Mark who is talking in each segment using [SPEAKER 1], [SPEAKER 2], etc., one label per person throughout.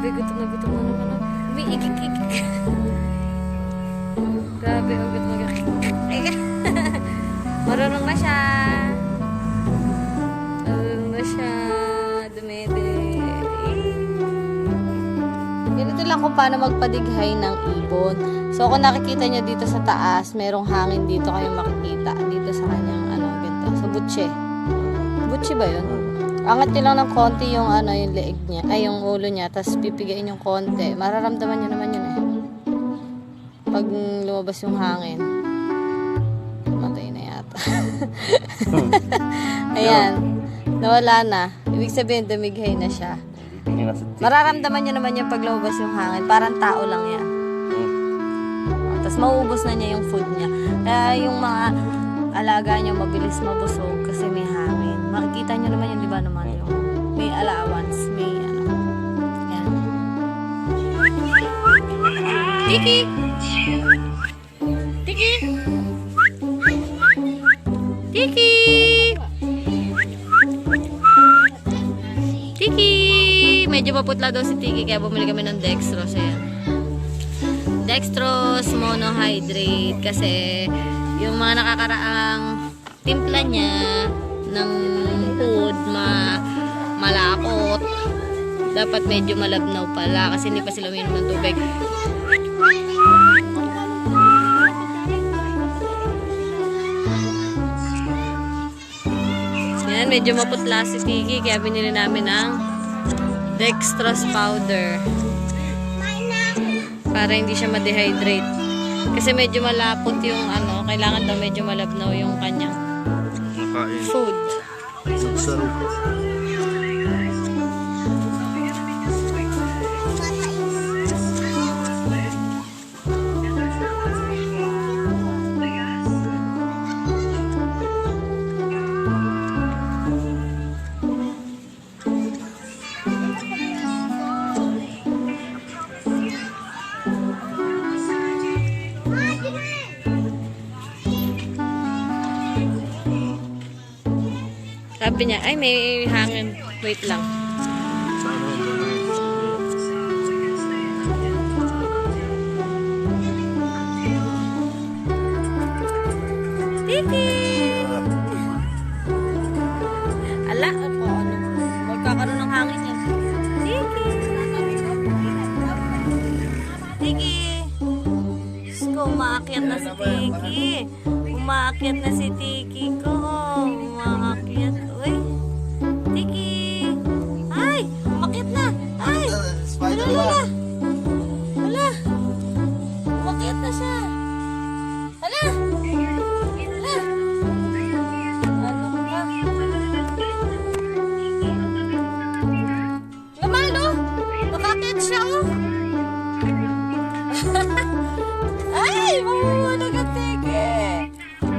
[SPEAKER 1] Grabe, gutom na naman. Umiikik-ikik. Grabe, gutom na. Marunong na siya. Dumede. Ganito lang kung paano magpadighay ng ibon. So, kung nakikita nyo dito sa taas, merong hangin dito kayong makikita. Dito sa kanyang, ganito. Sa butche. Butche ba yun? Angat nyo lang ng konti yung, yung leeg niya. Ay, yung ulo niya. Tapos, pipigain yung konti. Mararamdaman nyo naman yun eh. Pag lumabas yung hangin. Matay na yata. Ayan. Nawala na. Ibig sabihin, dumighay na siya. Mararamdaman nyo naman yung pag lumabas yung hangin. Parang tao lang yan. Tapos mauubos na niya yung food niya. Kaya yung mga alaga niya mabilis mabusog kasi may hangin. Makikita nyo naman yun, di ba naman? Yung may allowance, may yan. Tiki! Tiki! Tiki! Tiki! Medyo maputla daw si Tiki kaya bumili kami ng dextrose. Ayan. Dextrose monohydrate kasi yung mga nakakaraang timpla niya ng food malapot. Dapat medyo malabnaw pala kasi hindi pa sila uminom ng tubig. Yan, medyo maputla si Tiki kaya binili namin ng dextrose powder para hindi siya ma-dehydrate kasi medyo malapot yung kailangan daw medyo malabnaw yung kanyang food. Sabi niya, ay may hangin. Wait lang. Tiki! Ala, magkakaroon ng hangin yan. Tiki! Tiki! Diyos ko, umaakyat na si Tiki. Umaakyat na si Tiki ko. Umaakyat. Uy! Tiki! Ay! Umakyat na! Ay! Wala! Wala! Umakyat na siya! Wala! Wala! Ano ba? Laman, oh! Nakakyat siya, oh! Ay! Mamulag ang Tiki!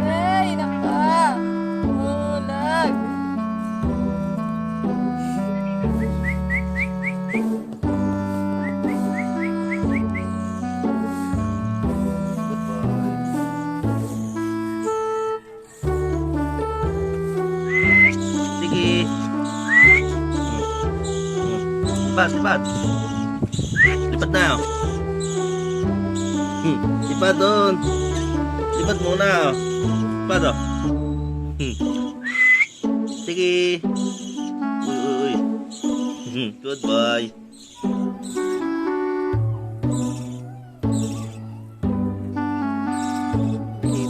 [SPEAKER 1] Ay! Naka! Mamulag!
[SPEAKER 2] Tiki. Lipat. Lipat na. Lipat doon. Lipat muna. Lipat oh. Tiki. Uy. Goodbye.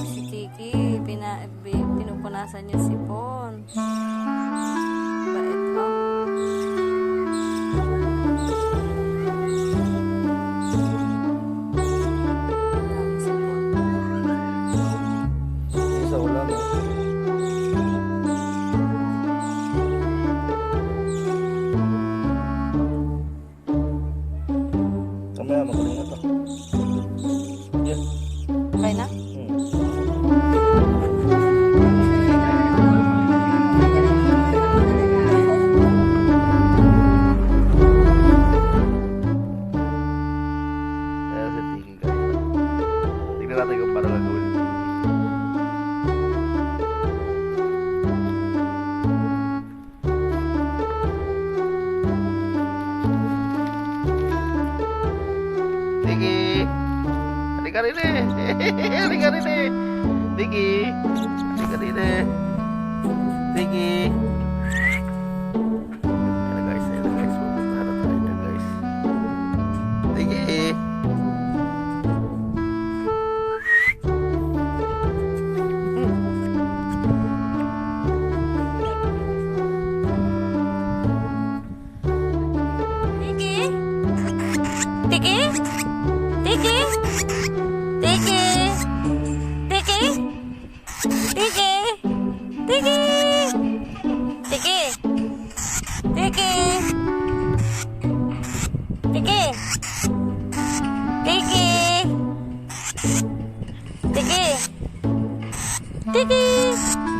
[SPEAKER 1] Si Tiki, pinupunasan niya si Pon. Bait, oh. Si Pon.
[SPEAKER 2] Sa ulan oh. Kamaya magaling na to. Yeah.
[SPEAKER 1] Okay na?
[SPEAKER 2] Halika rin eh. Halika rin eh. Tiki. Halika rin eh. Tiki. Ayan guys. Pupunta na tayo dyan guys. Tiki.
[SPEAKER 1] Tiki? Tiki? Tiki? Tiki? Tiki? Tiki? Tiki? Tiki? Tiki? Tiki? Tiki? Tiki?